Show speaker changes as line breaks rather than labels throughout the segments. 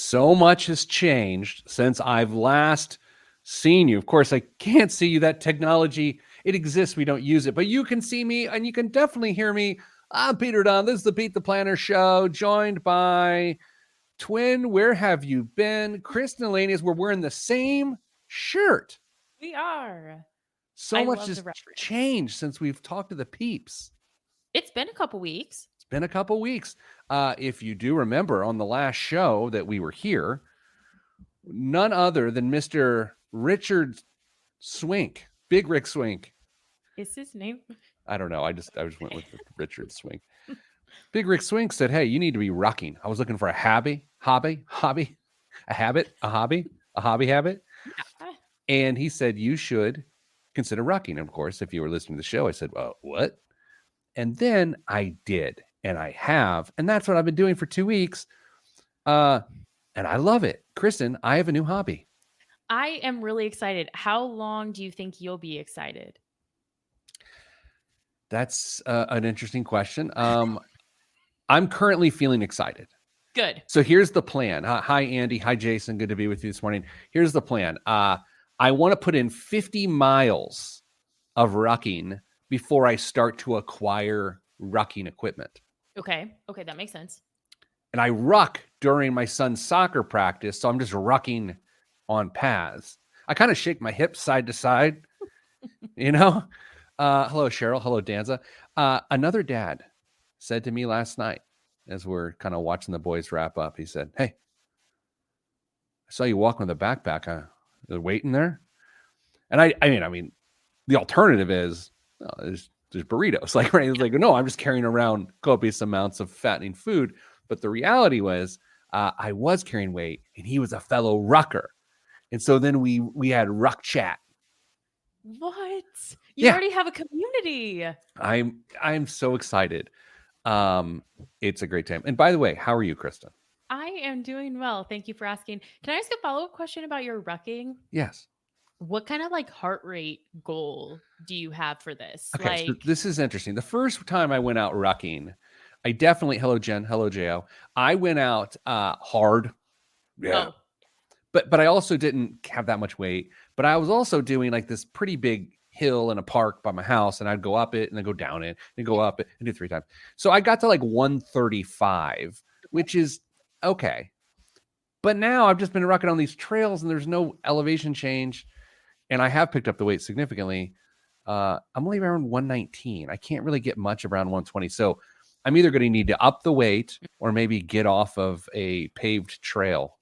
So much has changed since I've last seen you. Of course, I can't see you. That technology, it exists. We don't use it, but you can see me and you can definitely hear me. I'm Peter Dunn. This is the Beat the Planner show, joined by twin. Where have you been? Kristen and Eleni, as we're wearing the same shirt.
We are.
So
I
much
love the
has
reference.
changed since we've talked to the peeps.
It's been a couple weeks.
It's been a couple weeks. If you do remember on the last show that we were here, none other than Mr. Richard Swink, Big Rick Swink.
Is his name?
I don't know. I just went with Richard Swink. Big Rick Swink said, "Hey, you need to be rucking." I was looking for a hobby, a habit, a hobby habit.
Yeah.
And he said, you should consider rucking. And of course, if you were listening to the show, I said, well, what? And then I did, and I have. And that's what I've been doing for 2 weeks. And I love it. Kristen, I have a new hobby.
I am really excited. How long do you think you'll be excited?
That's an interesting question. I'm currently feeling excited.
Good.
So here's the plan. Hi, Andy. Hi, Jason. Good to be with you this morning. Here's the plan. I want to put in 50 miles of rucking before I start to acquire rucking equipment.
Okay, that makes sense.
And I ruck during my son's soccer practice, so I'm just rucking on paths. I kind of shake my hips side to side, you know? Hello, Cheryl. Hello, Danza. Another dad said to me last night as we're kind of watching the boys wrap up, he said, hey, I saw you walking with a backpack. Waiting there. And I mean, the alternative is there's burritos. Like, right? It's like, no, I'm just carrying around copious amounts of fattening food. But the reality was I was carrying weight and he was a fellow rucker. And so then we had ruck chat.
What? You already have a community.
I'm so excited. It's a great time. And by the way, how are you, Kristen?
I am doing well. Thank you for asking. Can I ask a follow-up question about your rucking?
Yes.
What kind of like heart rate goal do you have for this?
Okay, so this is interesting. The first time I went out rucking, I definitely, hello, Jen. Hello, Jo. I went out hard. Yeah.
Oh.
But I also didn't have that much weight. But I was also doing like this pretty big hill in a park by my house, and I'd go up it and then go down it and go up it and do 3 times. So I got to like 135, which is okay. But now I've just been rucking on these trails and there's no elevation change. And I have picked up the weight significantly. I'm only around 119. I can't really get much around 120. So I'm either going to need to up the weight or maybe get off of a paved trail.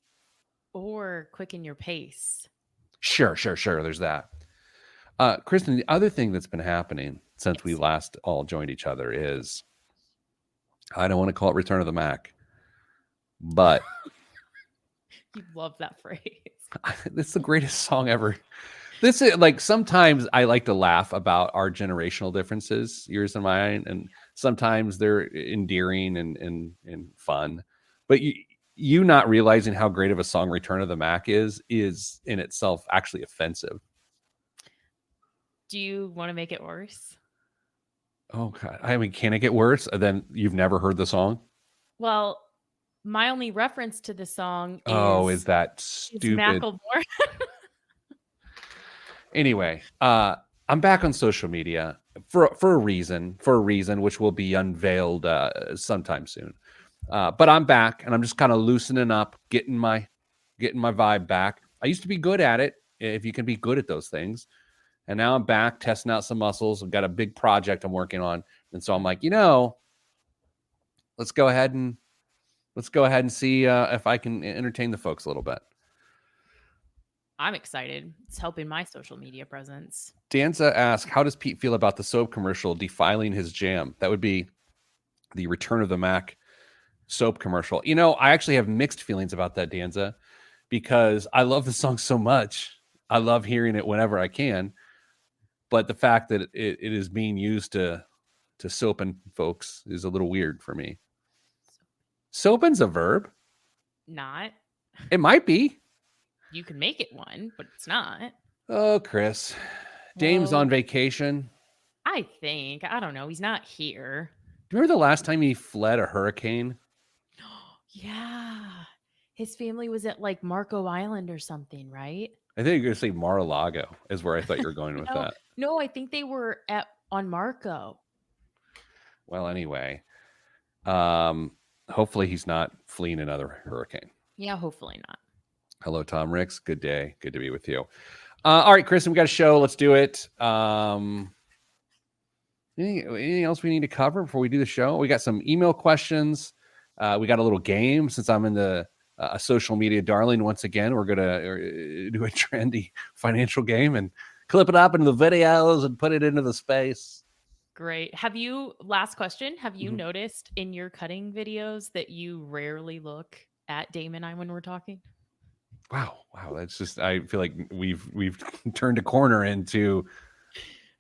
Or quicken your pace.
Sure. There's that. Kristen, the other thing that's been happening since we last all joined each other is, I don't want to call it Return of the Mac, but
you love that phrase.
It's the greatest song ever. This is like, sometimes I like to laugh about our generational differences, yours and mine, and sometimes they're endearing and fun. But you not realizing how great of a song Return of the Mac is in itself actually offensive.
Do you want to make it worse?
Oh God. I mean, can it get worse than you've never heard the song?
Well, my only reference to the song
is that stupid
Macklemore.
Anyway, I'm back on social media for a reason, which will be unveiled sometime soon. But I'm back, and I'm just kind of loosening up, getting my vibe back. I used to be good at it, if you can be good at those things. And now I'm back testing out some muscles. I've got a big project I'm working on. And so I'm like, let's go ahead and see if I can entertain the folks a little bit.
I'm excited. It's helping my social media presence.
Danza asks, how does Pete feel about the soap commercial defiling his jam? That would be the Return of the Mac soap commercial. I actually have mixed feelings about that, Danza, because I love the song so much. I love hearing it whenever I can. But the fact that it is being used to soapin folks is a little weird for me. Soapin's a verb?
Not.
It might be.
You can make it one, but it's not.
Oh, Chris. Dame's on vacation.
I think. I don't know. He's not here.
Do you remember the last time he fled a hurricane?
Yeah. His family was at like Marco Island or something, right?
I think you're going to say Mar-a-Lago is where I thought you were going with
No,
that.
no, I think they were at on Marco.
Well, anyway, um, hopefully he's not fleeing another hurricane.
Yeah, hopefully not.
Hello, Tom Ricks. Good day. Good to be with you. All right, Kristen, we got a show. Let's do it. Anything else we need to cover before we do the show? We got some email questions. We got a little game since I'm in the a social media darling once again. We're gonna do a trendy financial game and clip it up into the videos and put it into the space.
Great. Last question, have you noticed in your cutting videos that you rarely look at Dame and I when we're talking?
Wow. That's just. I feel like we've turned a corner into.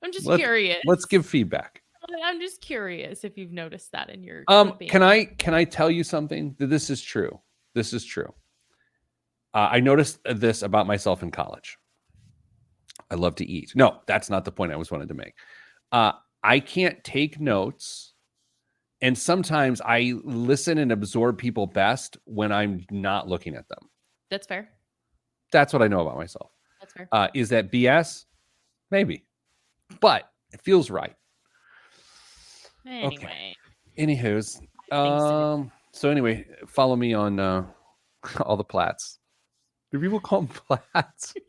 I'm just
Let's
curious.
let's give feedback.
I'm just curious if you've noticed that in your clipping.
Can I tell you something? That this is true. This is true. I noticed this about myself in college. I love to eat. No, that's not the point I was wanted to make. I can't take notes, and sometimes I listen and absorb people best when I'm not looking at them.
That's fair.
That's what I know about myself.
That's fair.
Is that BS? Maybe, but it feels right.
Anyway.
Okay. Anywho's,
so.
so anyway, follow me on all the plats. Do people call them plats?
No,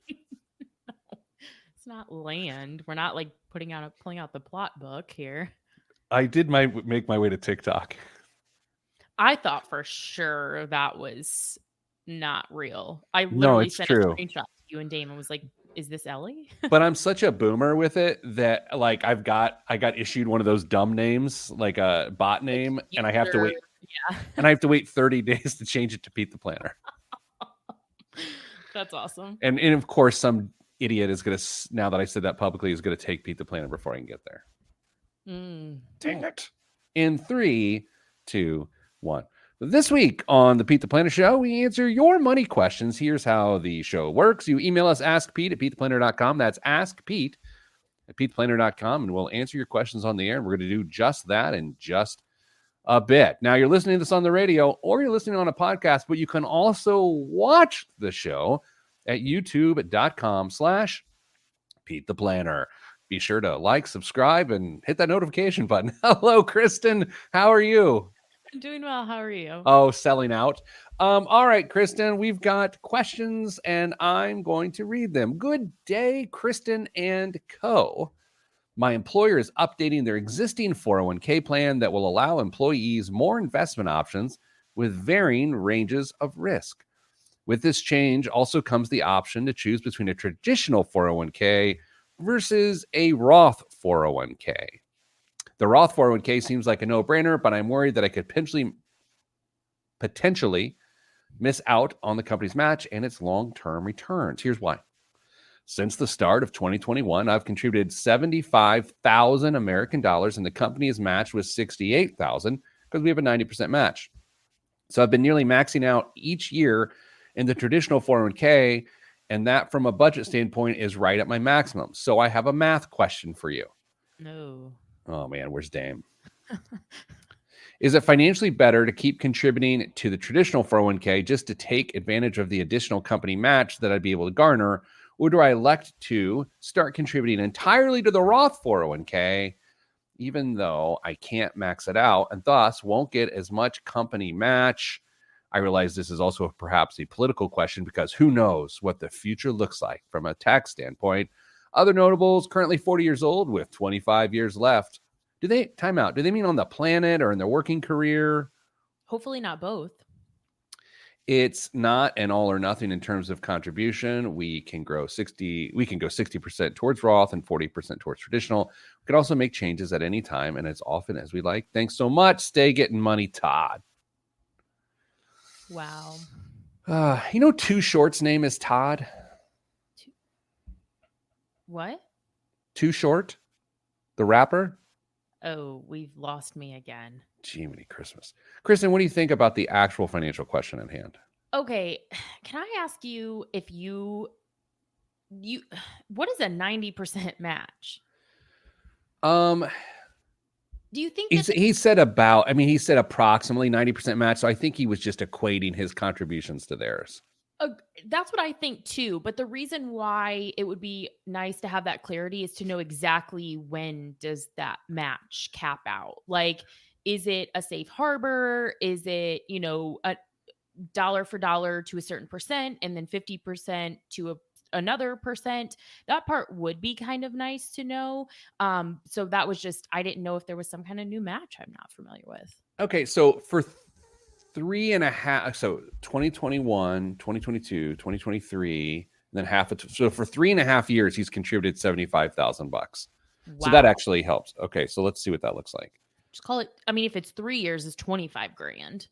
it's not land. We're not like pulling out the plot book here.
I did make my way to TikTok.
I thought for sure that was not real. I
No,
literally
it's
sent
true.
a screenshot to you and Damon was like, "Is this Ellie?"
But I'm such a boomer with it that like I got issued one of those dumb names, like a bot name,
Like
and I have to wait.
Yeah.
And I have to wait 30 days to change it to Pete the Planner.
That's awesome.
And of course, some idiot is gonna, now that I said that publicly, is gonna take Pete the Planner before I can get there. Dang it. In 3, 2, 1. This week on the Pete the Planner Show, we answer your money questions. Here's how the show works. You email us askpete at petetheplanner.com. That's askpete at petetheplanner.com, and we'll answer your questions on the air. We're going to do just that in just a bit. Now, you're listening to this on the radio or you're listening on a podcast, but you can also watch the show at youtube.com/Pete the Planner. Be sure to like, subscribe, and hit that notification button. Hello, Kristen. How are you?
I'm doing well. How are you?
Oh, selling out. All right, Kristen, we've got questions and I'm going to read them. Good day, Kristen and Co. My employer is updating their existing 401k plan that will allow employees more investment options with varying ranges of risk. With this change also comes the option to choose between a traditional 401k versus a Roth 401k. The Roth 401k seems like a no-brainer, but I'm worried that I could potentially miss out on the company's match and its long-term returns. Here's why. Since the start of 2021, I've contributed 75,000 American dollars, and the company is matched with 68,000 because we have a 90% match. So I've been nearly maxing out each year in the traditional 401k, and that from a budget standpoint is right at my maximum. So I have a math question for you.
No.
Oh man, where's Dame? Is it financially better to keep contributing to the traditional 401k just to take advantage of the additional company match that I'd be able to garner? Or do I elect to start contributing entirely to the Roth 401k, even though I can't max it out and thus won't get as much company match? I realize this is also perhaps a political question because who knows what the future looks like from a tax standpoint. Other notables currently 40 years old with 25 years left. Do they mean on the planet or in their working career?
Hopefully not both.
It's not an all or nothing in terms of contribution. We can go 60% towards Roth and 40% towards traditional. We can also make changes at any time and as often as we like. Thanks so much. Stay getting money, Todd.
Wow.
Too Short's name is Todd.
What?
Too Short, the rapper.
Oh, we've lost me again.
Jiminy Christmas. Kristen, what do you think about the actual financial question at hand?
Okay. Can I ask you if you what is a 90% match? Do you think that
He said about, I mean, he said approximately 90% match. So I think he was just equating his contributions to theirs.
Uh, that's what I think too. But the reason why it would be nice to have that clarity is to know exactly when does that match cap out. Like, is it a safe harbor? Is it, a dollar for dollar to a certain percent and then 50% to another percent? That part would be kind of nice to know. So that was just, I didn't know if there was some kind of new match I'm not familiar with.
Okay. So for 3.5, so 2021, 2022, 2023, and then so for 3.5 years, he's contributed $75,000. So that
Wow.
actually helps. Okay. So let's see what that looks like.
Just call it, I mean, if it's 3 years, it's 25 grand.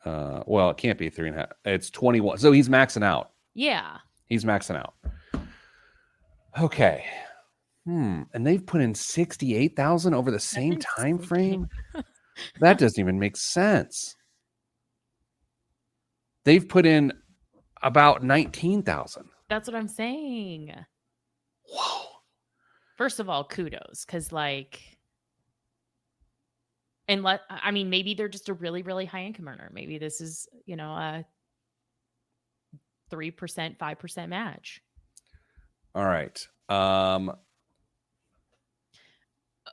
Well, it can't be 3.5. It's 21. So he's maxing out.
Yeah.
He's maxing out. Okay. And they've put in 68,000 over the same time frame. That doesn't even make sense. They've put in about 19,000.
That's what I'm saying.
Whoa.
First of all, kudos, because I mean, maybe they're just a really, really high income earner. Maybe this is, a 3%, 5% match.
All right. What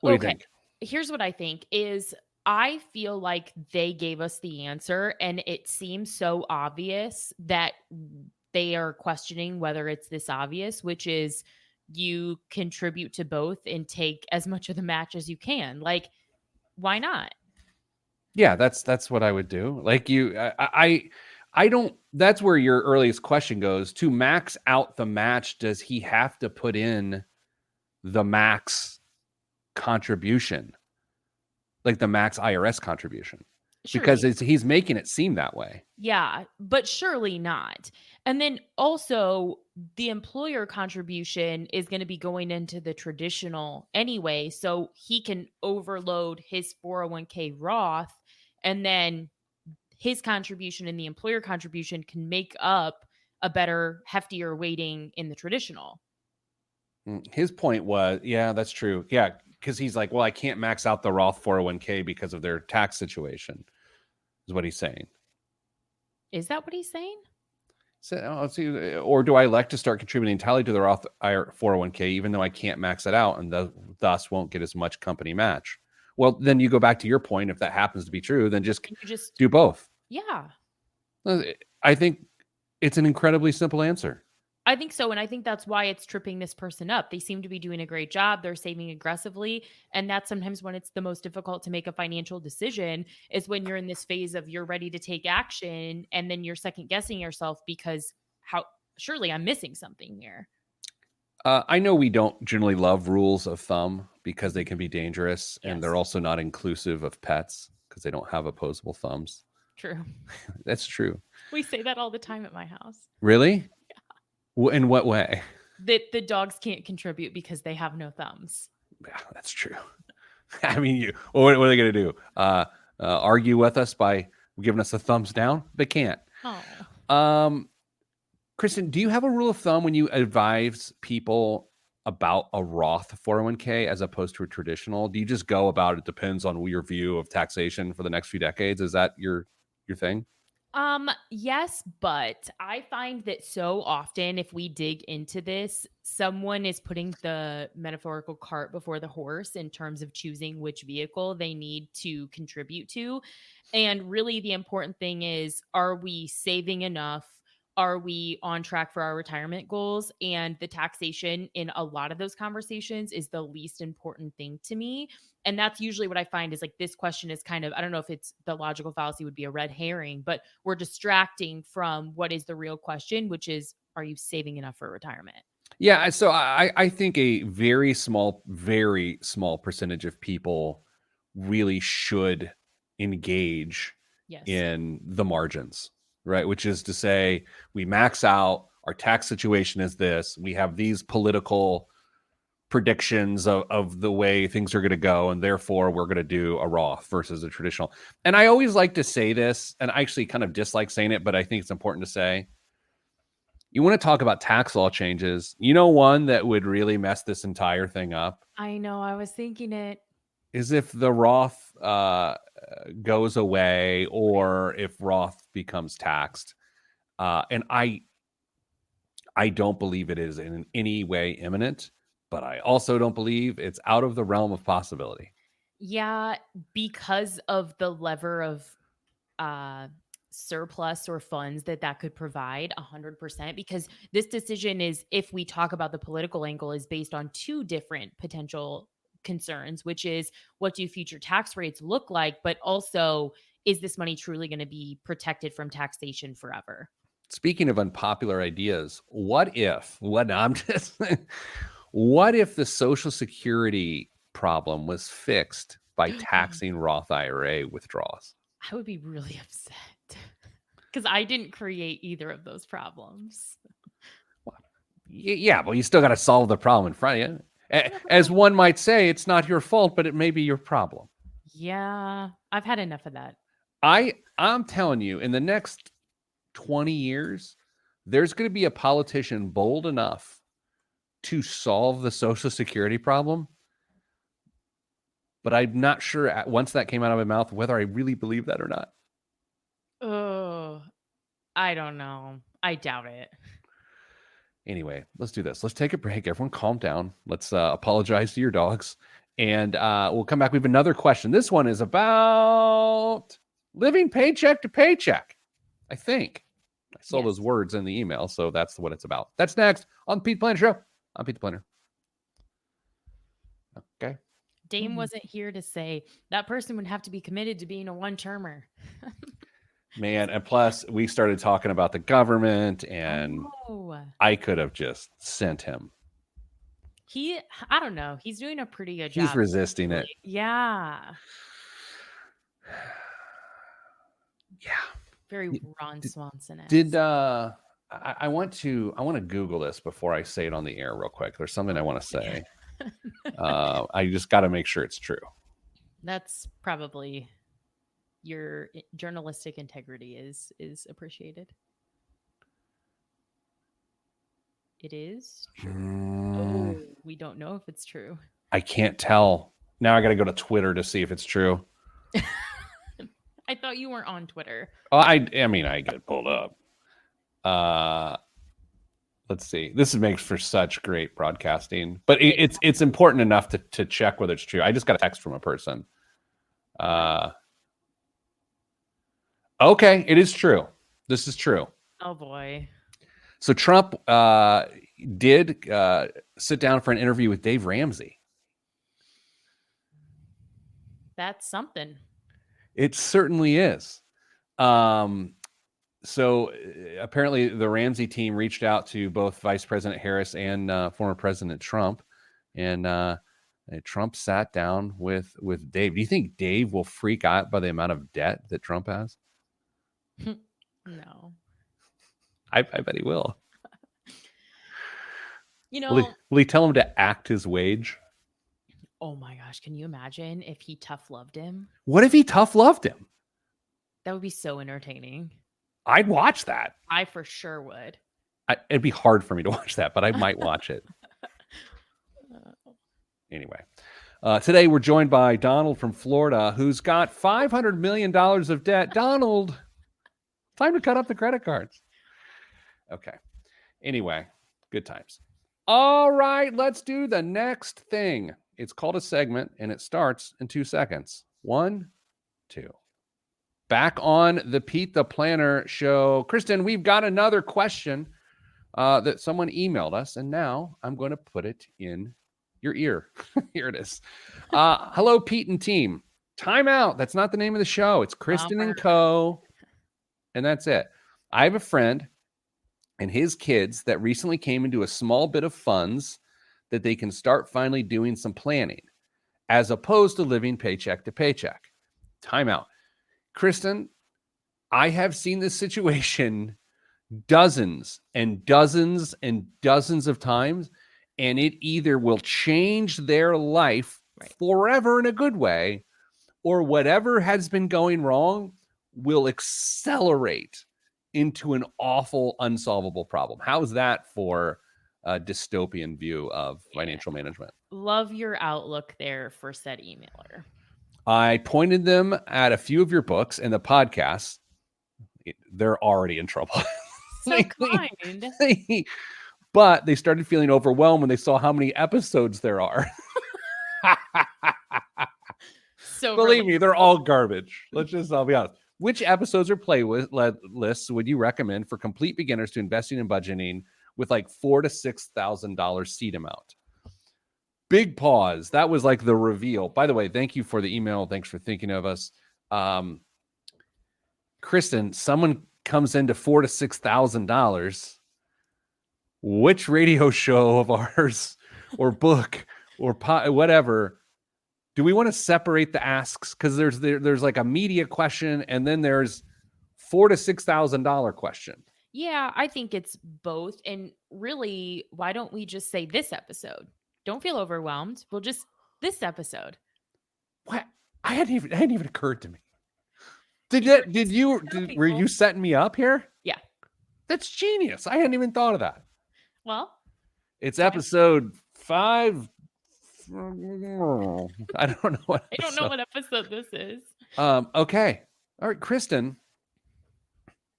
do you think?
Here's what I think is I feel like they gave us the answer and it seems so obvious that they are questioning whether it's this obvious, which is you contribute to both and take as much of the match as you can. Like, why not?
Yeah, that's what I would do. Like I don't, that's where your earliest question goes. To max out the match, does he have to put in the max contribution? Like the max IRS contribution? Because he's making it seem that way.
Yeah, but surely not. And then also, the employer contribution is going to be going into the traditional anyway. So he can overload his 401k Roth, and then his contribution and the employer contribution can make up a better, heftier weighting in the traditional.
His point was, yeah, that's true. Yeah, because he's like, well, I can't max out the Roth 401k because of their tax situation, is what he's saying.
Is that what he's saying?
So, let's see, or do I elect to start contributing entirely to the Roth 401k, even though I can't max it out and thus won't get as much company match? Well, then you go back to your point. If that happens to be true, then just do both.
Yeah.
I think it's an incredibly simple answer.
I think so. And I think that's why it's tripping this person up. They seem to be doing a great job. They're saving aggressively. And that's sometimes when it's the most difficult to make a financial decision is when you're in this phase of you're ready to take action and then you're second guessing yourself because surely I'm missing something here.
I know we don't generally love rules of thumb because they can be dangerous, and they're also not inclusive of pets because they don't have opposable thumbs.
True.
That's true.
We say that all the time at my house.
Really? Yeah. In what way?
That the dogs can't contribute because they have no thumbs.
Yeah, that's true. I mean, what are they going to do? Argue with us by giving us a thumbs down? They can't.
Oh.
Kristen, do you have a rule of thumb when you advise people about a Roth 401k as opposed to a traditional? Do you just go about it depends on your view of taxation for the next few decades? Is that your thing?
Yes, but I find that so often if we dig into this, someone is putting the metaphorical cart before the horse in terms of choosing which vehicle they need to contribute to. And really the important thing is, are we saving enough? Are we on track for our retirement goals? And the taxation in a lot of those conversations is the least important thing to me. And that's usually what I find is like this question is kind of, I don't know if it's the logical fallacy would be a red herring, but we're distracting from what is the real question, which is, are you saving enough for retirement?
Yeah. So I think a very small percentage of people really should engage in the margins, right? Which is to say, we max out, our tax situation is this, we have these political predictions of the way things are going to go, and therefore we're going to do a Roth versus a traditional. And I always like to say this, and I actually kind of dislike saying it, but I think it's important to say. You want to talk about tax law changes, one that would really mess this entire thing up?
I know, I was thinking it.
is if the Roth goes away or if Roth becomes taxed. And I don't believe it is in any way imminent, but I also don't believe it's out of the realm of possibility.
Yeah, because of the lever of uh surplus or funds that could provide 100%, because this decision is, if we talk about the political angle, is based on two different potential concerns, which is, what do future tax rates look like, but also, is this money truly going to be protected from taxation forever?
Speaking of unpopular ideas, what if what if the Social Security problem was fixed by taxing Roth IRA withdrawals?
I would be really upset because I didn't create either of those problems.
Yeah, but you still got to solve the problem in front of you. As one might say, it's not your fault, but it may be your problem.
Yeah, I've had enough of that.
I'm telling you, in the next 20 years, there's going to be a politician bold enough to solve the Social Security problem. But I'm not sure once that came out of my mouth whether I really believe that or not.
Oh, I don't know. I doubt it.
Anyway, let's do this. Let's take a break. Everyone calm down. Let's apologize to your dogs. And we'll come back. We have another question. This one is about living paycheck to paycheck, I think. I saw those words in the email, so that's what it's about. That's next on the Pete Planner Show. I'm Pete the Planner. Okay.
Dame wasn't here to say that person would have to be committed to being a one-termer.
Man, and plus we started talking about the government, and I could have just sent him.
I don't know. He's doing a pretty good job.
He's resisting it.
Yeah.
Yeah.
Very Ron Swanson.
Did I want to Google this before I say it on the air real quick. There's something I want to say. I just got to make sure it's true.
That's probably your journalistic integrity is appreciated. It is true. Oh, we don't know if it's true.
I can't tell. Now I got to go to Twitter to see if it's true.
I thought you weren't on Twitter.
Oh, I mean, I get pulled up. Let's see. This makes for such great broadcasting, but it's important enough to check whether it's true. I just got a text from a person. Okay, it is true. This is true.
Oh boy.
So Trump did sit down for an interview with Dave Ramsey.
That's something.
It certainly is. So apparently the Ramsey team reached out to both Vice President Harris and former President Trump, and Trump sat down with Dave. Do you think Dave will freak out by the amount of debt that Trump has?
No.
I bet he will.
You know,
will he tell him to act his wage?
Oh my gosh, can you imagine if he tough loved him?
What if he tough loved him?
That would be so entertaining.
I'd watch that.
I for sure would.
It'd be hard for me to watch that, but I might watch it. Anyway, today we're joined by Donald from Florida, who's got $500 million of debt. Donald, time to cut up the credit cards. Okay. Anyway, good times. All right, let's do the next thing. It's called a segment, and it starts in 2 seconds. 1, 2. Back on the Pete the Planner Show. Kristen, we've got another question that someone emailed us, and now I'm going to put it in your ear. Here it is. Hello, Pete and team. Time out. That's not the name of the show. It's Kristen and Co. And that's it. I have a friend and his kids that recently came into a small bit of funds that they can start finally doing some planning, as opposed to living paycheck to paycheck. Time out. Kristen, I have seen this situation dozens and dozens and dozens of times, and it either will change their life forever in a good way, or whatever has been going wrong will accelerate into an awful, unsolvable problem. How's that for a dystopian view of financial management?
Love your outlook there for said emailer.
I pointed them at a few of your books and the podcasts. They're already in trouble.
So kind.
But they started feeling overwhelmed when they saw how many episodes there are.
So
Believe me, they're
relatable.
all garbage. I'll be honest. Which episodes or playlists would you recommend for complete beginners to investing and budgeting with like $4,000 to $6,000 seed amount? Big pause. That was like the reveal. By the way, thank you for the email. Thanks for thinking of us. Kristen, someone comes into $4,000 to $6,000. Which radio show of ours or book or whatever do we want to separate the asks? Because there's like a media question and then there's $4,000 to $6,000 question.
Yeah, I think it's both. And really, why don't we just say this episode? Don't feel overwhelmed. We'll just this episode.
What? I hadn't even occurred to me. Were you setting me up here?
Yeah.
That's genius. I hadn't even thought of that.
Well,
it's episode 5. I don't know what
episode this is.
Okay. All right, Kristen.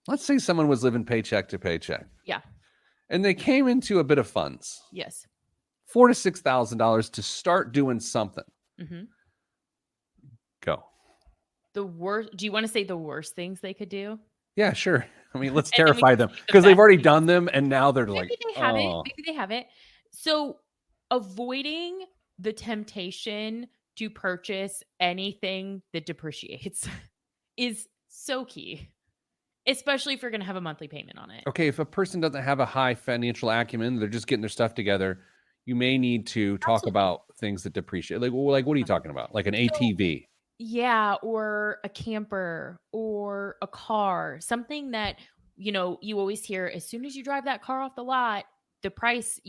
Let's say someone was living paycheck to paycheck.
Yeah.
And they came into a bit of funds.
Yes.
$4,000 to $6,000 to start doing something.
Mm-hmm.
Go.
The worst. Do you want to say the worst things they could do?
Yeah, sure. I mean, let's terrify them because they've already done them and now they're
Maybe they haven't. So avoiding the temptation to purchase anything that depreciates is so key, especially if you're going to have a monthly payment on it.
Okay, if a person doesn't have a high financial acumen, they're just getting their stuff together, you may need to talk about things that depreciate. Like what are you talking about? Like an ATV?
Yeah, or a camper or a car, something that, you always hear as soon as you drive that car off the lot, the price,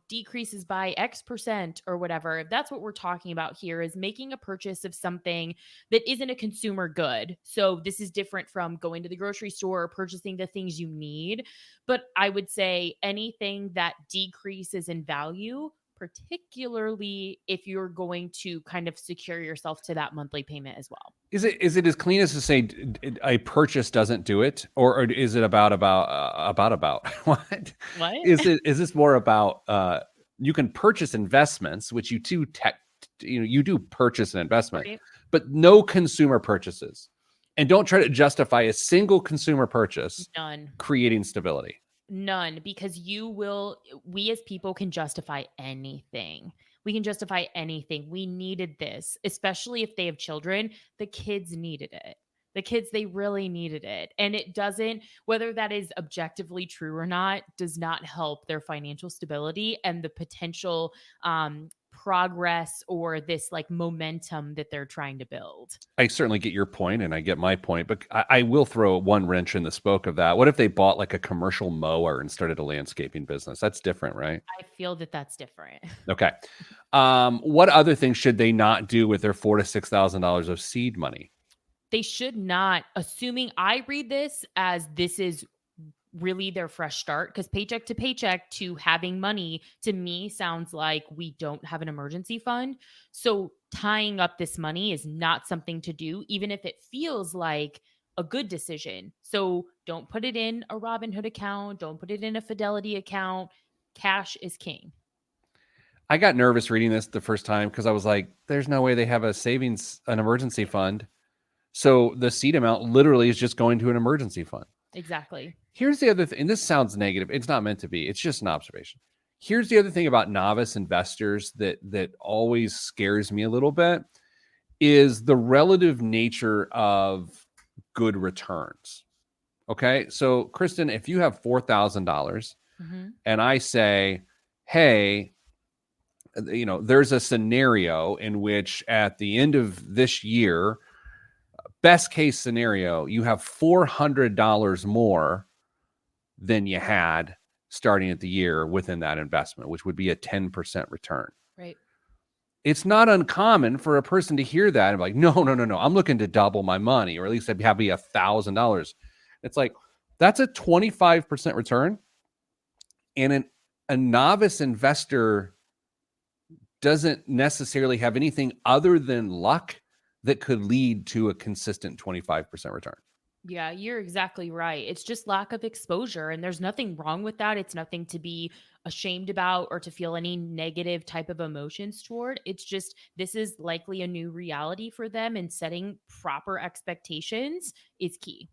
decreases by X percent or whatever. That's what we're talking about here, is making a purchase of something that isn't a consumer good. So this is different from going to the grocery store or purchasing the things you need. But I would say anything that decreases in value, particularly if you're going to kind of secure yourself to that monthly payment as well.
Is it as clean as to say a purchase doesn't do it, or is it about what? Is this more about you can purchase investments, which you do purchase an investment, right, but no consumer purchases, and don't try to justify a single consumer purchase.
None.
Creating stability.
None, because we as people can justify anything. We can justify anything. We needed this, especially if they have children. The kids needed it. The kids, they really needed it. And it doesn't, whether that is objectively true or not, does not help their financial stability and the potential progress or this like momentum that they're trying to build.
I certainly get your point and I get my point, but I will throw one wrench in the spoke of that. What if they bought like a commercial mower and started a landscaping business? That's different, right?
I feel that that's different.
Okay. What other things should they not do with their $4,000 to $6,000 of seed money?
They should not, assuming I read this as this is really their fresh start, because paycheck to paycheck to having money to me sounds like we don't have an emergency fund. So tying up this money is not something to do, even if it feels like a good decision. So don't put it in a Robinhood account. Don't put it in a Fidelity account. Cash is king.
I got nervous reading this the first time because I was like, there's no way they have an emergency fund. So the seed amount literally is just going to an emergency fund.
Exactly.
Here's the other thing, and this sounds negative. It's not meant to be. It's just an observation. Here's the other thing about novice investors that always scares me a little bit is the relative nature of good returns. Okay, so Kristen, if you have $4,000 and I say, hey, there's a scenario in which at the end of this year, best case scenario, you have $400 more than you had starting at the year within that investment, which would be a 10% return.
Right.
It's not uncommon for a person to hear that and be like, no, I'm looking to double my money, or at least I'd have $1,000. It's like, that's a 25% return. And a novice investor doesn't necessarily have anything other than luck that could lead to a consistent 25% return.
Yeah, you're exactly right. It's just lack of exposure, and there's nothing wrong with that. It's nothing to be ashamed about or to feel any negative type of emotions toward. It's just this is likely a new reality for them, and setting proper expectations is key.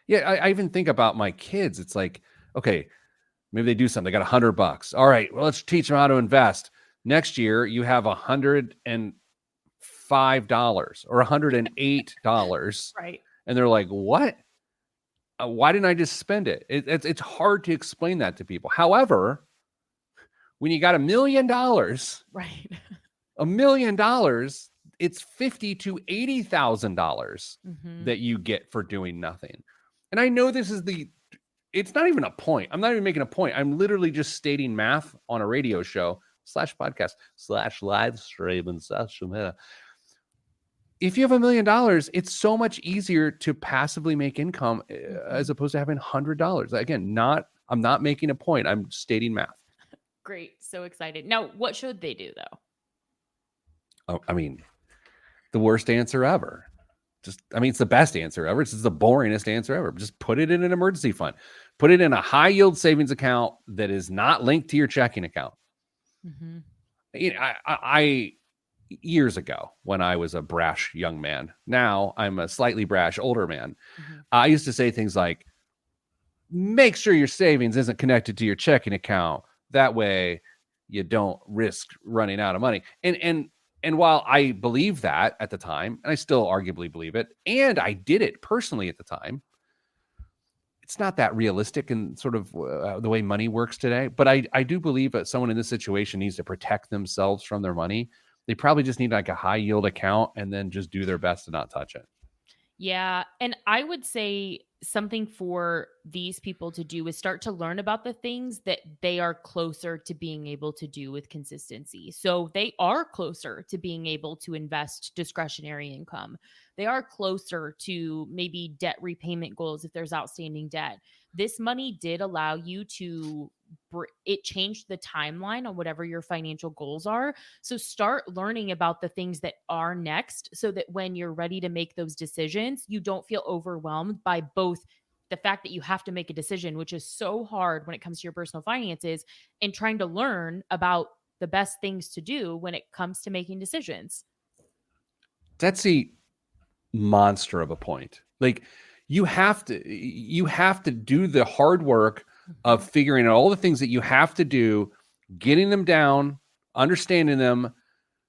Yeah, I even think about my kids. It's like, okay, maybe they do something. They got $100. All right, well, let's teach them how to invest. Next year, you have $105 or $108,
Right.
and they're like, "What? Why didn't I just spend it?" It's hard to explain that to people. However, when you got $1 million,
Right.
$1 million, it's $50,000 to $80,000
Hmm.
that you get for doing nothing. And I know it's not even a point. I'm not even making a point. I'm literally just stating math on a radio show slash podcast slash live stream and social media. If you have $1 million, it's so much easier to passively make income as opposed to having $100. Again, I'm not making a point. I'm stating math.
Great. So excited. Now, what should they do though?
I mean, the worst answer ever. It's the best answer ever. It's just the boringest answer ever. Just put it in an emergency fund. Put it in a high yield savings account that is not linked to your checking account.
Hmm.
I years ago when I was a brash young man, now I'm a slightly brash older man.
Hmm.
I used to say things like, make sure your savings isn't connected to your checking account. That way you don't risk running out of money. And while I believe that at the time, and I still arguably believe it, and I did it personally at the time, it's not that realistic in sort of the way money works today. But I do believe that someone in this situation needs to protect themselves from their money. They probably just need like a high yield account and then just do their best to not touch it.
Yeah. And I would say something for these people to do is start to learn about the things that they are closer to being able to do with consistency. So they are closer to being able to invest discretionary income. They are closer to maybe debt repayment goals if there's outstanding debt. This money did allow you to. It changed the timeline on whatever your financial goals are. So start learning about the things that are next so that when you're ready to make those decisions, you don't feel overwhelmed by both the fact that you have to make a decision, which is so hard when it comes to your personal finances, and trying to learn about the best things to do when it comes to making decisions.
That's a monster of a point. Like you have to do the hard work of
Mhm.
figuring out all the things that you have to do, getting them down, understanding them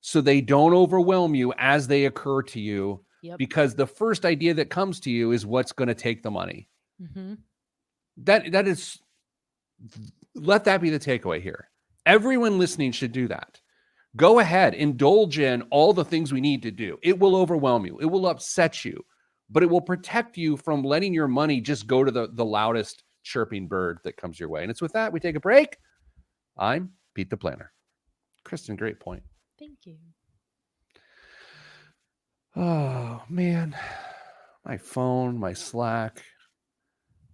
so they don't overwhelm you as they occur to you,
Yep.
because the first idea that comes to you is what's going to take the money.
Hmm.
That is, let that be the takeaway here. Everyone listening should do that. Go ahead, indulge in all the things we need to do. It will overwhelm you. It will upset you, but it will protect you from letting your money just go to the loudest chirping bird that comes your way. And it's with that we take a break. I'm Pete the Planner. Kristen, great point.
Thank you.
Oh, man. My phone, my Slack.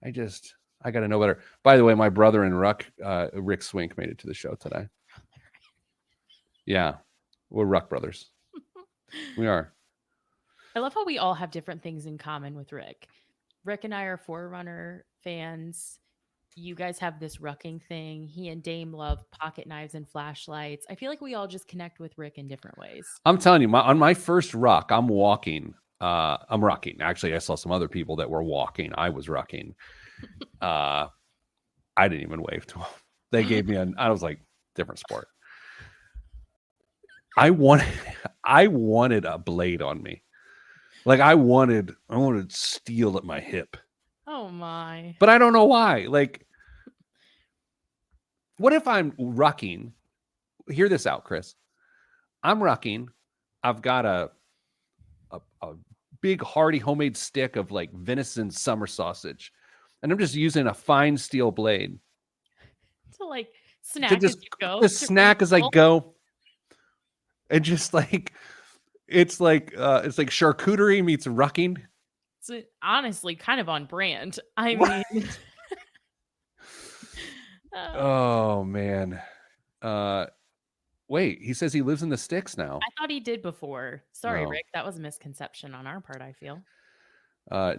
I got to know better. By the way, my brother and Rick Swink made it to the show today. Yeah, we're Ruck brothers. We are.
I love how we all have different things in common with Rick. Rick and I are Forerunner fans. You guys have this rucking thing. He and Dame love pocket knives and flashlights. I feel like we all just connect with Rick in different ways.
I'm telling you, on my first ruck, I'm walking. I'm rucking. Actually, I saw some other people that were walking. I was rucking. I didn't even wave to them. They gave me I was like, different sport. I wanted a blade on me. Like I wanted steel at my hip.
Oh my.
But I don't know why. Like, what if I'm rucking? Hear this out, Chris. I'm rucking. I've got a big hearty homemade stick of like venison summer sausage, and I'm just using a fine steel blade
To like
to
snack as
just
you go.
to
To
snack as I
refuel.
go, and just like it's like charcuterie meets rucking.
It's honestly kind of on brand. I mean, uh,
Oh man, Wait, he says he lives in the sticks now.
I thought he did before. Sorry,
No.
Rick. That was a misconception on our part, I feel.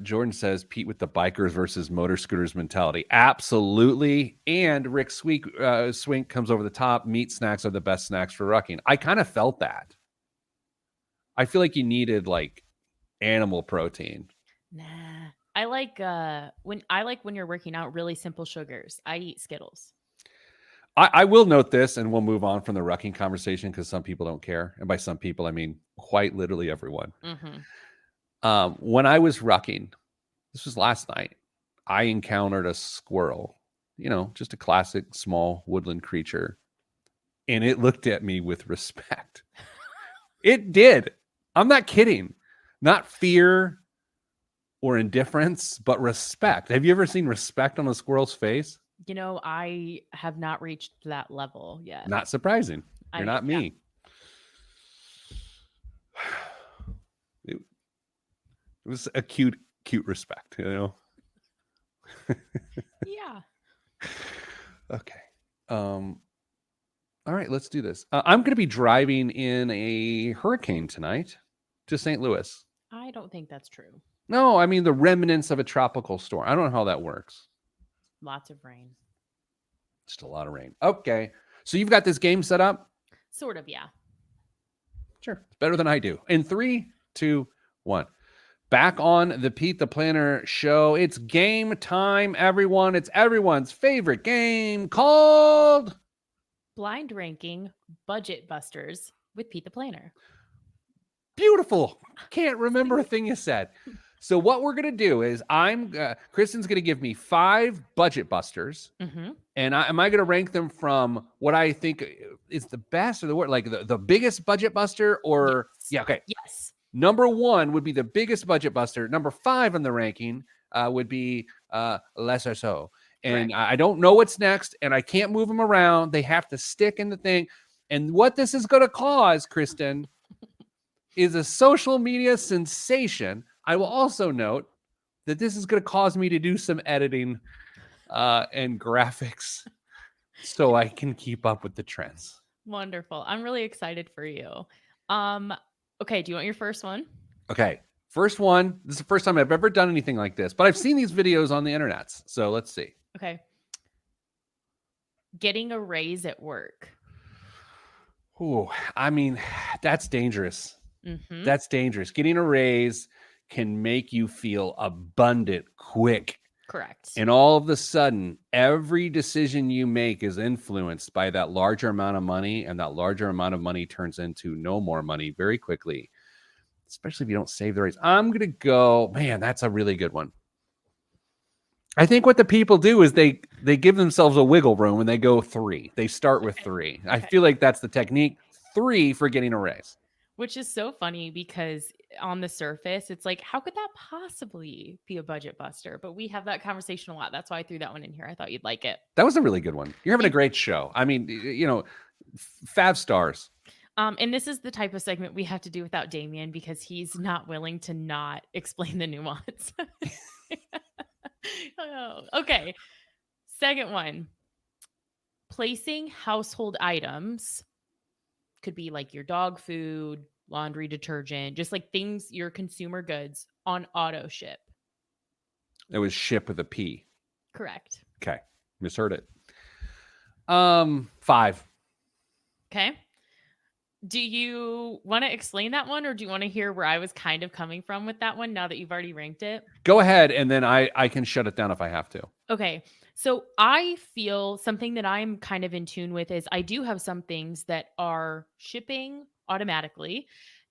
Jordan says Pete with the bikers versus motor scooters mentality. Absolutely. And Rick Swink comes over the top. Meat snacks are the best snacks for rucking. I kind of felt that. I feel like you needed like animal protein.
Nah. I like when you're working out really simple sugars. I eat Skittles.
I will note this, and we'll move on from the rucking conversation because some people don't care. And by some people, I mean quite literally everyone. When I was rucking, this was last night, I encountered a squirrel, just a classic small woodland creature. And it looked at me with respect. It did. I'm not kidding. Not fear or indifference, but respect. Have you ever seen respect on a squirrel's face?
I have not reached that level yet.
Not surprising. You're not me. It was a cute respect,
Yeah.
Okay. All right, let's do this. I'm going to be driving in a hurricane tonight to St. Louis.
I don't think that's true.
No, I mean the remnants of a tropical storm. I don't know how that works.
Lots of rain.
Just a lot of rain. Okay. So you've got this game set up?
Sort of, yeah.
Sure. It's better than I do. In 3, 2, 1. Back on the Pete the Planner show. It's game time, everyone. It's everyone's favorite game called
Blind Ranking Budget Busters with Pete the Planner.
Beautiful. Can't remember a thing you said. So what we're going to do is Kristen's going to give me 5 budget busters.
Mm-hmm.
And am I going to rank them from what I think is the best or the worst, like the biggest budget buster or
yes.
Yeah. Okay.
Yes.
Number 1 would be the biggest budget buster. Number 5 on the ranking would be lesser so. And I don't know what's next and I can't move them around. They have to stick in the thing. And what this is going to cause, Kristen, is a social media sensation. I will also note that this is going to cause me to do some editing and graphics so I can keep up with the trends.
Wonderful. I'm really excited for you. Okay, do you want your first one?
Okay. First one. This is the first time I've ever done anything like this, but I've seen these videos on the internet. So let's see.
Okay. Getting a raise at work.
Oh, I mean, that's dangerous.
Mm-hmm.
That's dangerous. Getting a raise can make you feel abundant quick.
Correct.
And all of a sudden, every decision you make is influenced by that larger amount of money, and that larger amount of money turns into no more money very quickly, especially if you don't save the raise. I'm going to go, man, that's a really good one. I think what the people do is they give themselves a wiggle room and they go 3. They start with 3. Okay. I feel like that's the technique. 3 for getting a raise.
Which is so funny because on the surface, it's like, how could that possibly be a budget buster? But we have that conversation a lot. That's why I threw that one in here. I thought you'd like it.
That was a really good one. You're having a great show. I mean, 5 stars.
And this is the type of segment we have to do without Damien because he's not willing to not explain the nuance. Okay. Second one. Placing household items. Could be like your dog food, laundry detergent, just like things, your consumer goods on auto ship.
It was ship with a P.
Correct.
Okay. Misheard it. 5.
Okay. Do you want to explain that one or do you want to hear where I was kind of coming from with that one now that you've already ranked it?
Go ahead and then I can shut it down if I have to.
Okay. So I feel something that I'm kind of in tune with is I do have some things that are shipping automatically.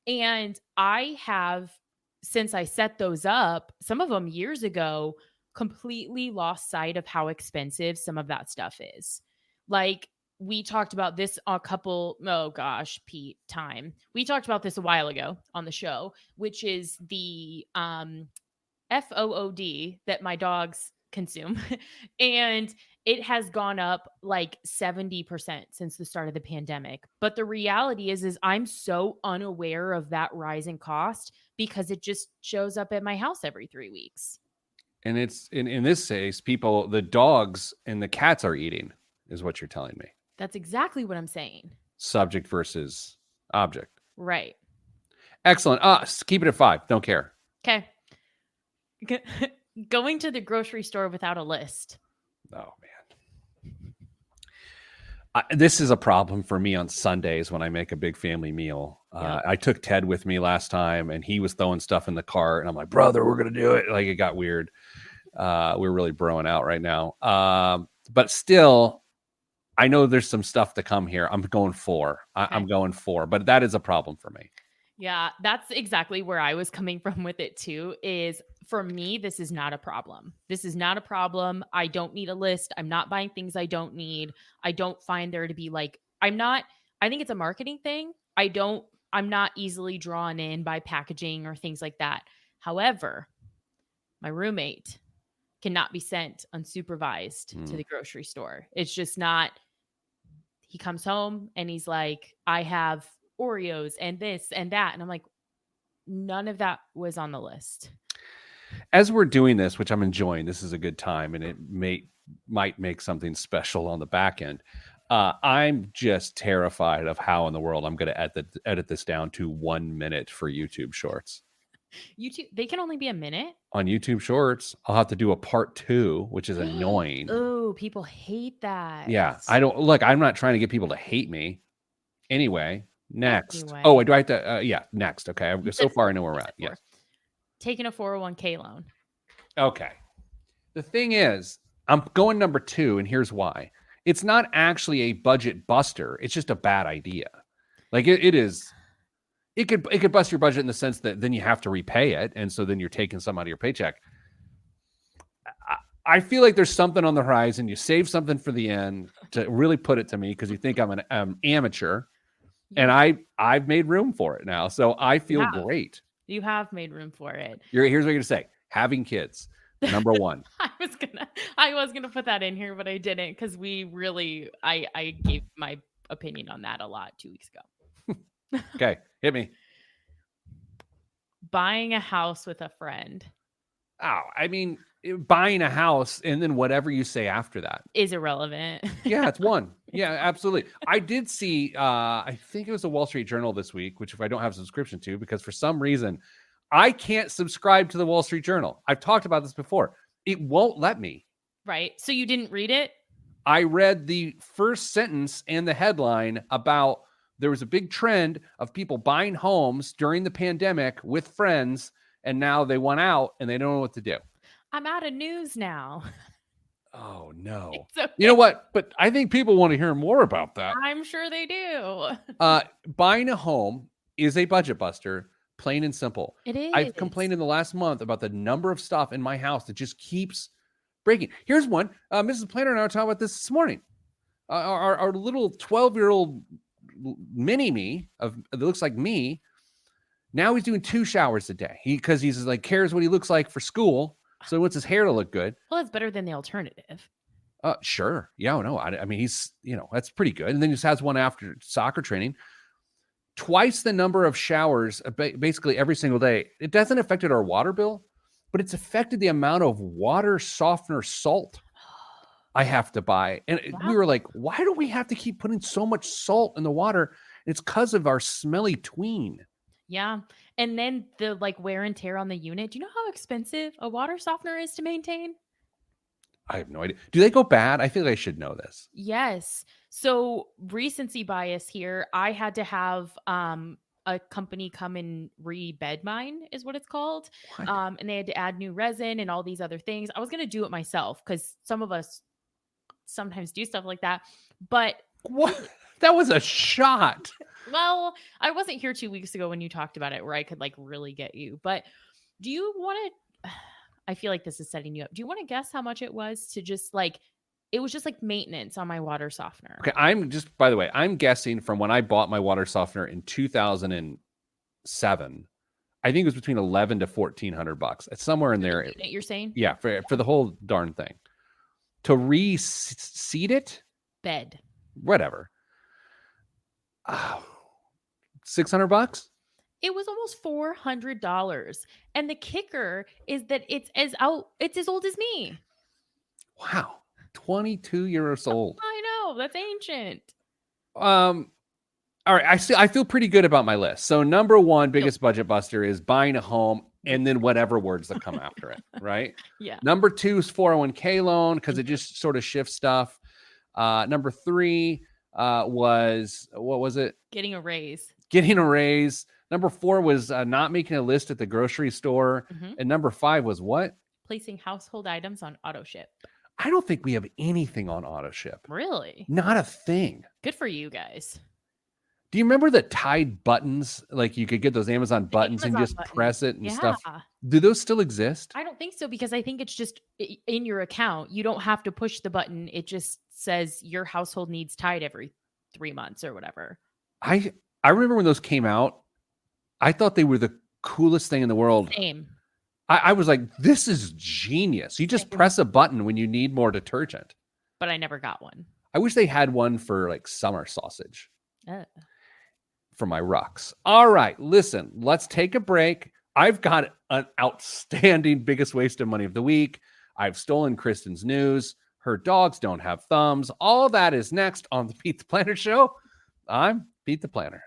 And I have, since I set those up, some of them years ago, completely lost sight of how expensive some of that stuff is. Like we talked about this Pete, time. We talked about this a while ago on the show, which is the FOOD that my dogs consume. And it has gone up like 70% since the start of the pandemic. But the reality is I'm so unaware of that rising cost because it just shows up at my house every 3 weeks.
And it's in this case, the dogs and the cats are eating is what you're telling me.
That's exactly what I'm saying.
subject versus object.
Right.
Excellent. Keep it at 5. Don't care.
Okay. Going to the grocery store without a list.
Oh, man. This is a problem for me on Sundays when I make a big family meal.
Yep.
I took Ted with me last time, and he was throwing stuff in the cart, and I'm like, brother, we're going to do it. Like, it got weird. We're really broing out right now. But still, I know there's some stuff to come here. I'm going 4. I'm going 4, but that is a problem for me.
Yeah, that's exactly where I was coming from with it too. Is for me, this is not a problem. This is not a problem. I don't need a list. I'm not buying things I don't need. I don't find there to be like, I think it's a marketing thing. I'm not easily drawn in by packaging or things like that. However, my roommate cannot be sent unsupervised to the grocery store. It's just not. He comes home and he's like, I have Oreos and this and that. And I'm like, none of that was on the list.
As we're doing this, which I'm enjoying, this is a good time, and it might make something special on the back end. I'm just terrified of how in the world I'm going to edit this down to 1 minute for YouTube Shorts.
YouTube, they can only be a minute?
On YouTube Shorts, I'll have to do a part 2, which is annoying.
Oh, people hate that.
Yeah, I'm not trying to get people to hate me. Anyway, next. Oh, do I have to? Yeah, next. Okay, so far I know where we're at. Yes.
Taking a 401k loan.
Okay. The thing is, I'm going number 2, and here's why. It's not actually a budget buster. It's just a bad idea. Like it is. It could bust your budget in the sense that then you have to repay it, and so then you're taking some out of your paycheck. I feel like there's something on the horizon. You save something for the end to really put it to me because you think I'm an amateur, and I've made room for it now, so I feel great.
You have made room for it.
Here's what you're gonna say: having kids, number 1.
I was gonna put that in here, but I didn't because I gave my opinion on that a lot 2 weeks ago.
Okay, hit me.
Buying a house with a friend.
Oh, I mean, buying a house and then whatever you say after that
is irrelevant.
Yeah, it's 1. Yeah, absolutely. I did see, I think it was the Wall Street Journal this week, which if I don't have a subscription to, because for some reason I can't subscribe to the Wall Street Journal. I've talked about this before. It won't let me.
Right. So you didn't read it?
I read the first sentence and the headline about there was a big trend of people buying homes during the pandemic with friends, and now they want out and they don't know what to do.
I'm out of news now.
Oh, no.
Okay.
You know what? But I think people want to hear more about that.
I'm sure they do.
Buying a home is a budget buster, plain and simple.
It is.
I've complained in the last month about the number of stuff in my house that just keeps breaking. Here's one. Mrs. Planner and I were talking about this morning. Our little 12-year-old mini-me that looks like me, now he's doing 2 showers a day because he's like cares what he looks like for school, so he wants his hair to look good.
Well, it's better than the alternative.
Sure. Yeah, no, I mean, he's, that's pretty good. And then he just has one after soccer training. Twice the number of showers basically every single day. It doesn't affect our water bill, but it's affected the amount of water softener salt I have to buy. And we were like, why do we have to keep putting so much salt in the water? It's because of our smelly tween.
Yeah. And then the wear and tear on the unit. Do you know how expensive a water softener is to maintain?
I have no idea. Do they go bad? I feel like I should know this.
Yes. So recency bias here. I had to have a company come and re-bed mine is what it's called. And they had to add new resin and all these other things. I was going to do it myself because some of us sometimes do stuff like that. But
what? That was a shot.
Well, I wasn't here 2 weeks ago when you talked about it where I could really get you. But do you want to, I feel like this is setting you up. Do you want to guess how much it was to just it was just maintenance on my water softener?
Okay. By the way, I'm guessing from when I bought my water softener in 2007, I think it was between $1,100 to $1,400. It's somewhere in there.
You're saying?
Yeah. For the whole darn thing. To reseat it?
Bed.
Whatever. Oh, $600?
It was almost $400. And the kicker is that it's as old as me.
Wow. 22 years old.
I know. That's ancient.
All right, I feel pretty good about my list. So number one, biggest budget buster is buying a home and then whatever words that come after it, right?
Yeah.
Number two is 401k loan because it just sort of shifts stuff. Number three was, what was it?
Getting a raise.
Getting a raise. Number four was not making a list at the grocery store.
Mhm.
And number five was what?
Placing household items on auto ship.
I don't think we have anything on auto ship.
Really?
Not a thing.
Good for you guys.
Do you remember the Tide buttons? Like you could get those Amazon buttons and
Amazon
just
buttons.
press it and
Yeah.
stuff. Do those still exist?
I don't think so because I think it's just in your account. You don't have to push the button. It just says your household needs Tide every 3 months or whatever.
I remember when those came out, I thought they were the coolest thing in the world.
Same.
I was like, this is genius. You just press a button when you need more detergent.
But I never got one.
I wish they had one for like summer sausage.
Oh.
For my rucks. All right, listen, let's take a break. I've got an outstanding biggest waste of money of the week. I've stolen Kristen's news. Her dogs don't have thumbs. All that is next on the Pete the Planner Show. I'm Pete the Planner.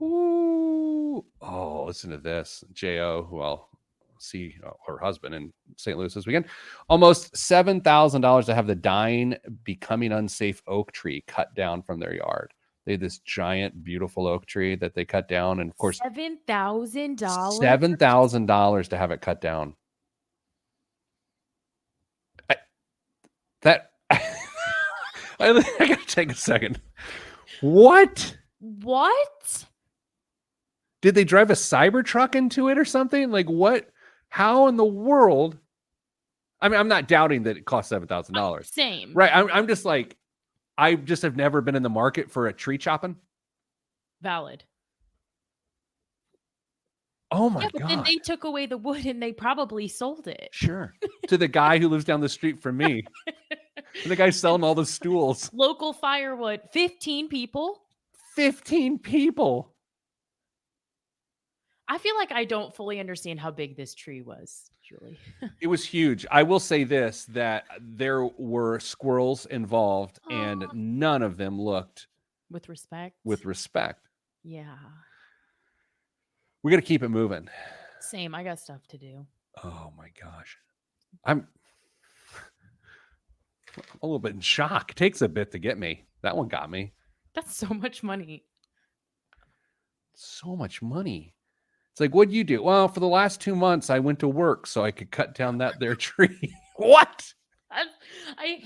Ooh. Oh, listen to this. J.O., who I'll see her husband in St. Louis this weekend. Almost $7,000 to have the dying, becoming unsafe oak tree cut down from their yard. They had this giant, beautiful oak tree that they cut down. And of course,
$7,000?
$7,000 to have it cut down. I gotta take a second. What? Did they drive a Cybertruck into it or something? Like what? How in the world? I mean, I'm not doubting that it cost $7,000.
Same.
Right. I'm just like, I just have never been in the market for a tree chopping.
Valid.
Oh my
but
God.
then they took away the wood and they probably sold it.
Sure. To the guy who lives down the street from me. The guy selling all the stools.
Local firewood. 15 people.
15 people.
I feel like I don't fully understand how big this tree was, Julie.
It was huge. I will say this, that there were squirrels involved and none of them looked
with respect.
Yeah.
Yeah.
We got to keep it moving.
Same. I got stuff to do.
Oh my gosh. I'm a little bit in shock. It takes a bit to get me. That one got me.
That's so much money.
So much money. It's like, what'd you do? Well, for the last 2 months, I went to work so I could cut down that there tree. What?
I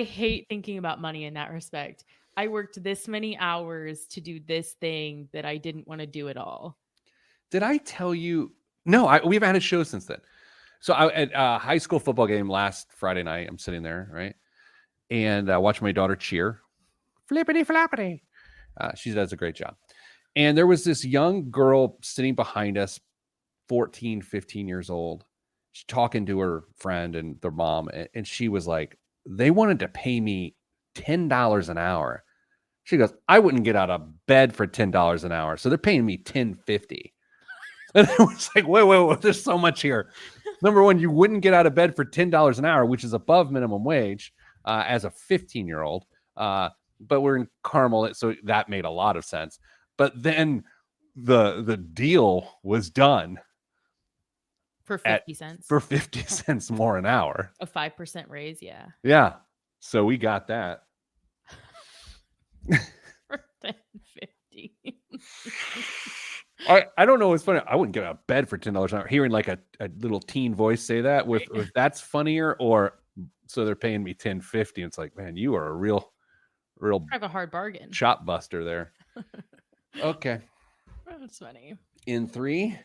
hate thinking about money in that respect. I worked this many hours to do this thing that I didn't want to do at all.
Did I tell you? No, we haven't had a show since then. So at a high school football game last Friday night, I'm sitting there, right? And watching my daughter cheer. Flippity flappity. She does a great job. And there was this young girl sitting behind us, 14, 15 years old. She's talking to her friend and their mom. And she was like, they wanted to pay me $10 an hour. She goes, I wouldn't get out of bed for $10 an hour. So they're paying me $10.50. And it was like, wait, there's so much here. Number one, you wouldn't get out of bed for $10 an hour, which is above minimum wage as a 15-year-old. But we're in Carmel, so that made a lot of sense. But then the deal was done
for 50 cents.
For 50 cents more an hour.
A 5% raise, yeah.
Yeah. So we got that.
For $10.50.
I don't know what's funny. I wouldn't get out of bed for $10 an hour. Hearing like a little teen voice say that with that's funnier, or so they're paying me $10.50. It's like, man, you are a real
have a hard bargain.
Chop buster there. Okay.
That's funny.
In 3,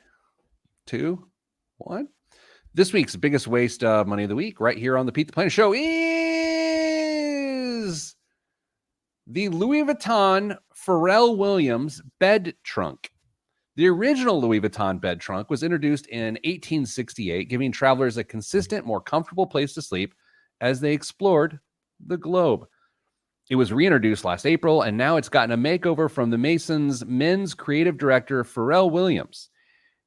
2, 1. This week's biggest waste of money of the week, right here on the Pete the Planner Show, is the Louis Vuitton Pharrell Williams bed trunk. The original Louis Vuitton bed trunk was introduced in 1868, giving travelers a consistent, more comfortable place to sleep as they explored the globe. It was reintroduced last April, and now it's gotten a makeover from the Masons' men's creative director, Pharrell Williams.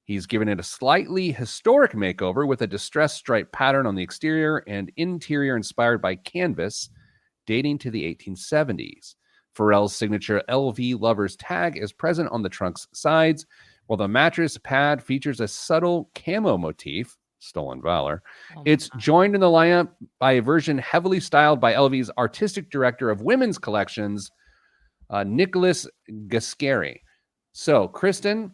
He's given it a slightly historic makeover with a distressed stripe pattern on the exterior and interior inspired by canvas dating to the 1870s. Pharrell's signature LV Lovers tag is present on the trunk's sides, while the mattress pad features a subtle camo motif, stolen valor.
Oh my
It's
God.
joined in the lineup by a version heavily styled by LV's artistic director of women's collections, Nicholas Gascari. So, Kristen,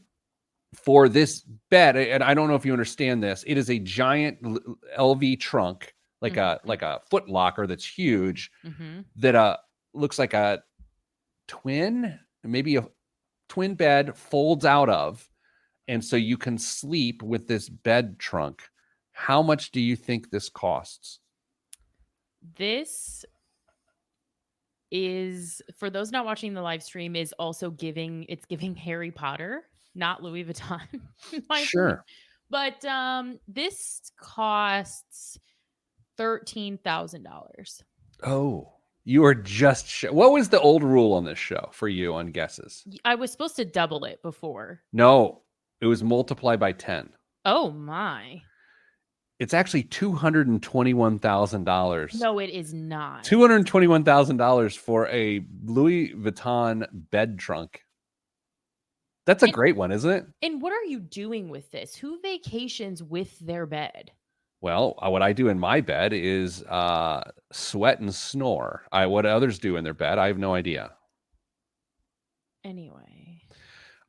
for this bed, and I don't know if you understand this, it is a giant LV trunk, like a foot locker that's huge, that looks like a twin, maybe a twin bed folds out of, and so you can sleep with this bed trunk. How much do you think this costs?
This is, for those not watching the live stream, is also giving Harry Potter, not Louis Vuitton. in my opinion.
Sure.
But this costs $13,000.
Oh, you are just what was the old rule on this show for you on guesses?
I was supposed to double it before.
No, it was multiply by 10.
Oh my.
It's actually $221,000.
No, it is not.
$221,000 for a Louis Vuitton bed trunk. That's a great one, isn't it?
And what are you doing with this? Who vacations with their bed?
Well, what I do in my bed is sweat and snore. What others do in their bed, I have no idea.
Anyway.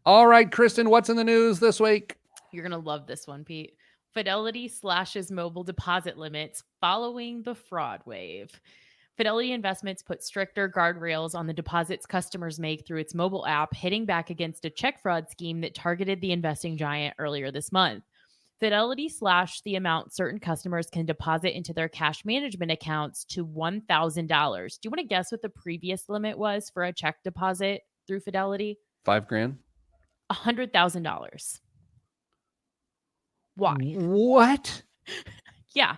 All right, Kristen, what's in the news this week?
You're going to love this one, Pete. Fidelity slashes mobile deposit limits following the fraud wave. Fidelity Investments put stricter guardrails on the deposits customers make through its mobile app, hitting back against a check fraud scheme that targeted the investing giant earlier this month. Fidelity slashed the amount certain customers can deposit into their cash management accounts to $1,000. Do you want to guess what the previous limit was for a check deposit through Fidelity?
$5,000.
$100,000. Why?
What?
Yeah.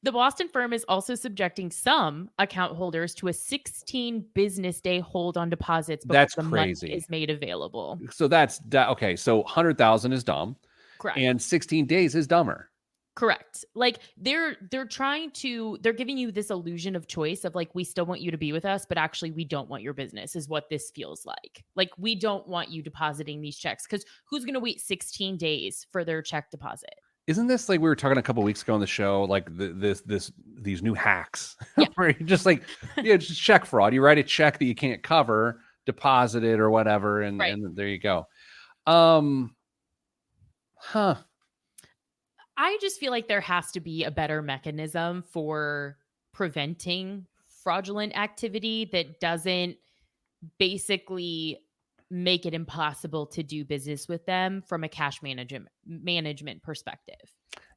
The Boston firm is also subjecting some account holders to a 16 business day hold on deposits before
That's
the
crazy.
money is made available.
So that's okay. So 100,000 is dumb.
Correct.
And 16 days is dumber.
Correct. Like they're giving you this illusion of choice of like, we still want you to be with us, but actually we don't want your business is what this feels like. Like we don't want you depositing these checks because who's going to wait 16 days for their check deposit?
Isn't this like we were talking a couple weeks ago on the show, like these new hacks
Yeah.
where you just like, just check fraud. You write a check that you can't cover, deposit it or whatever. And,
right.
and there you go.
I just feel like there has to be a better mechanism for preventing fraudulent activity that doesn't basically make it impossible to do business with them from a cash management perspective.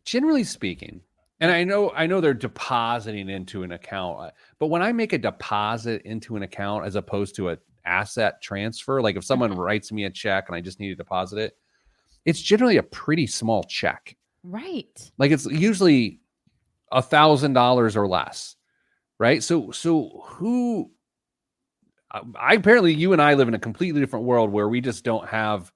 Generally speaking, and I know they're depositing into an account, but when I make a deposit into an account as opposed to an asset transfer, like if someone writes me a check and I just need to deposit it, it's generally a pretty small check.
Right.
Like it's usually $1,000 or less. Right. So who apparently you and I live in a completely different world where we just don't have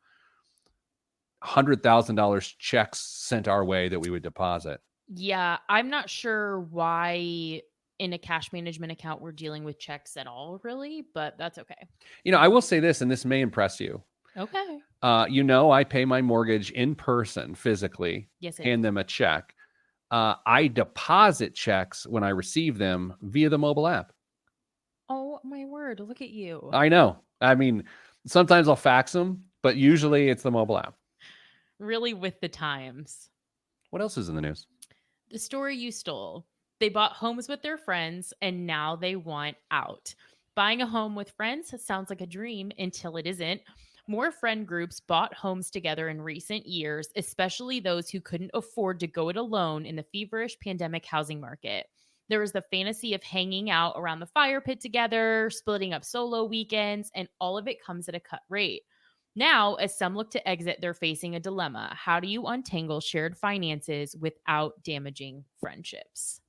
$100,000 checks sent our way that we would deposit.
Yeah. I'm not sure why in a cash management account we're dealing with checks at all, really, but that's okay.
I will say this, and this may impress you.
Okay.
I pay my mortgage in person, physically, hand them a check. I deposit checks when I receive them via the mobile app.
Oh my word. Look at you.
I know. I mean, sometimes I'll fax them, but usually it's the mobile app.
Really with the times.
What else is in the news?
The story you stole. They bought homes with their friends and now they want out. Buying a home with friends sounds like a dream until it isn't. More friend groups bought homes together in recent years, especially those who couldn't afford to go it alone in the feverish pandemic housing market. There was the fantasy of hanging out around the fire pit together, splitting up solo weekends, and all of it comes at a cut rate. Now, as some look to exit, they're facing a dilemma. How do you untangle shared finances without damaging friendships?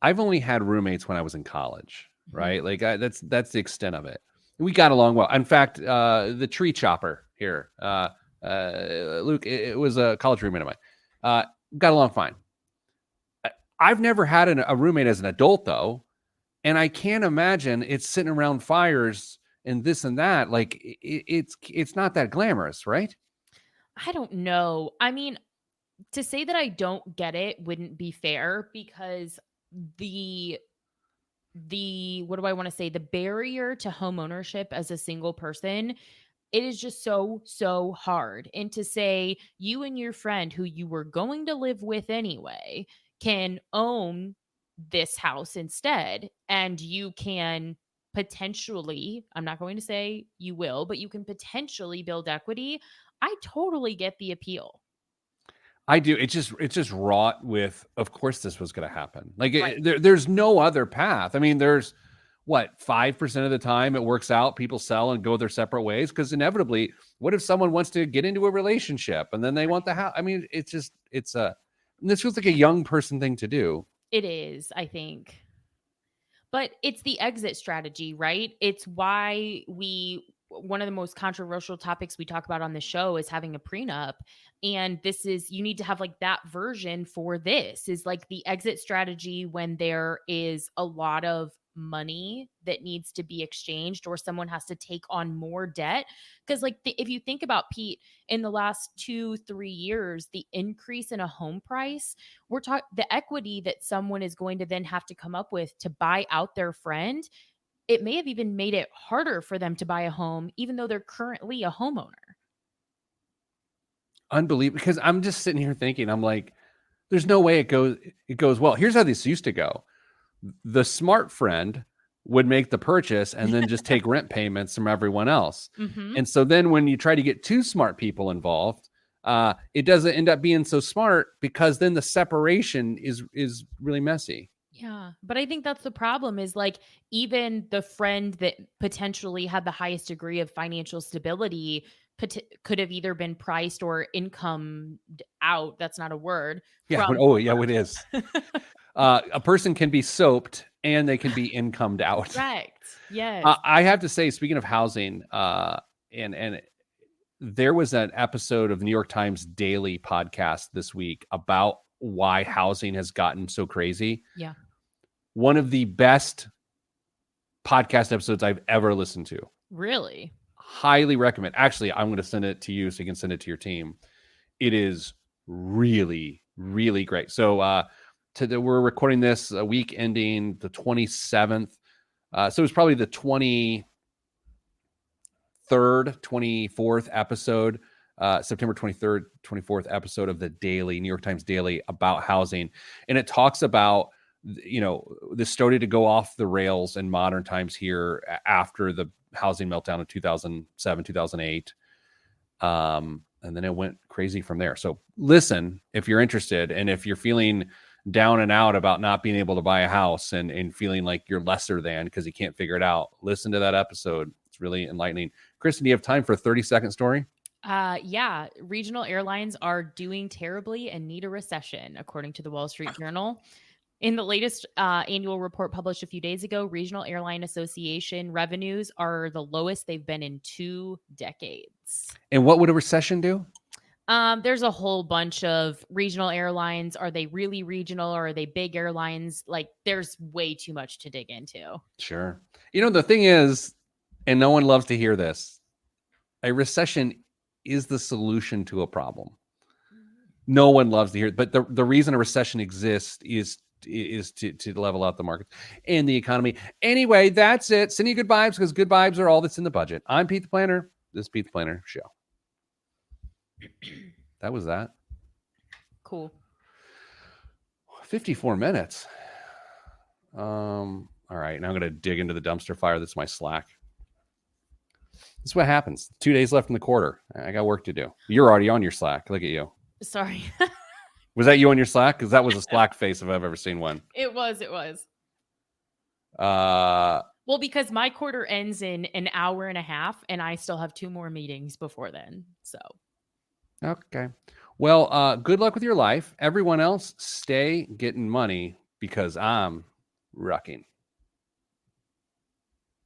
I've only had roommates when I was in college, right? Like that's the extent of it. We got along well. In fact, the tree chopper here, Luke, it was a college roommate of mine. Got along fine. I've never had a roommate as an adult, though, and I can't imagine it's sitting around fires and this and that. Like it's not that glamorous, right?
I don't know. I mean, to say that I don't get it wouldn't be fair because the what do I want to say? The barrier to home ownership as a single person, it is just so hard. And to say you and your friend who you were going to live with anyway can own this house instead, and you can potentially, I'm not going to say you will, but you can potentially build equity. I totally get the appeal.
I do. It's just wrought with, of course, this was going to happen. Like
Right.
there's no other path. I mean, there's what 5% of the time it works out. People sell and go their separate ways because inevitably, what if someone wants to get into a relationship and then they want the house? I mean, this feels like a young person thing to do.
It is, I think. But it's the exit strategy, right? It's why one of the most controversial topics we talk about on the show is having a prenup. And this is, you need to have like that version for this is like the exit strategy when there is a lot of money that needs to be exchanged or someone has to take on more debt. Because, like, if you think about Pete, in the last 2-3 years, the increase in a home price, we're talking the equity that someone is going to then have to come up with to buy out their friend. It may have even made it harder for them to buy a home, even though they're currently a homeowner.
Unbelievable. Because I'm just sitting here thinking, I'm like, there's no way it goes well. Here's how this used to go. The smart friend would make the purchase and then just take rent payments from everyone else.
Mm-hmm.
And so then when you try to get two smart people involved, it doesn't end up being so smart because then the separation is really messy.
Yeah. But I think that's the problem is like even the friend that potentially had the highest degree of financial stability could have either been priced or income out. That's not a word.
Yeah.
From
Oh, yeah, it is. A person can be soaped and they can be incomed out.
correct. Yes.
I have to say, speaking of housing, and there was an episode of the New York Times Daily podcast this week about why housing has gotten so crazy.
Yeah.
One of the best podcast episodes I've ever listened to.
Really?
Highly recommend. Actually, I'm going to send it to you so you can send it to your team. It is really, really great. So we're recording this a week ending the 27th. So it's probably the 23rd, 24th episode, September 23rd, 24th episode of the Daily, New York Times Daily about housing. And it talks about, this started to go off the rails in modern times here after the housing meltdown of 2007, 2008. And then it went crazy from there. So listen, if you're interested, and if you're feeling down and out about not being able to buy a house and feeling like you're lesser than because you can't figure it out, listen to that episode. It's really enlightening. Kristen, do you have time for a 30-second story?
Yeah. Regional airlines are doing terribly and need a recession, according to the Wall Street Journal. In the latest annual report published a few days ago, Regional Airline Association revenues are the lowest they've been in 2 decades.
And what would a recession do?
There's a whole bunch of regional airlines. Are they really regional or are they big airlines? Like, there's way too much to dig into.
Sure. The thing is, and no one loves to hear this, a recession is the solution to a problem. No one loves to hear it, but the reason a recession exists is to level out the market and the economy. Anyway, that's it. Send you good vibes because good vibes are all that's in the budget. I'm Pete the Planner. This is Pete the Planner Show. That was that.
Cool.
54 minutes. All right. Now I'm going to dig into the dumpster fire. That's my Slack. This is what happens. 2 days left in the quarter. I got work to do. You're already on your Slack. Look at you.
Sorry.
Was that you on your Slack? Because that was a Slack face if I've ever seen one.
It was.
Well,
because my quarter ends in an hour and a half, and I still have 2 more meetings before then. So.
Okay. Well, good luck with your life. Everyone else, stay getting money because I'm rucking.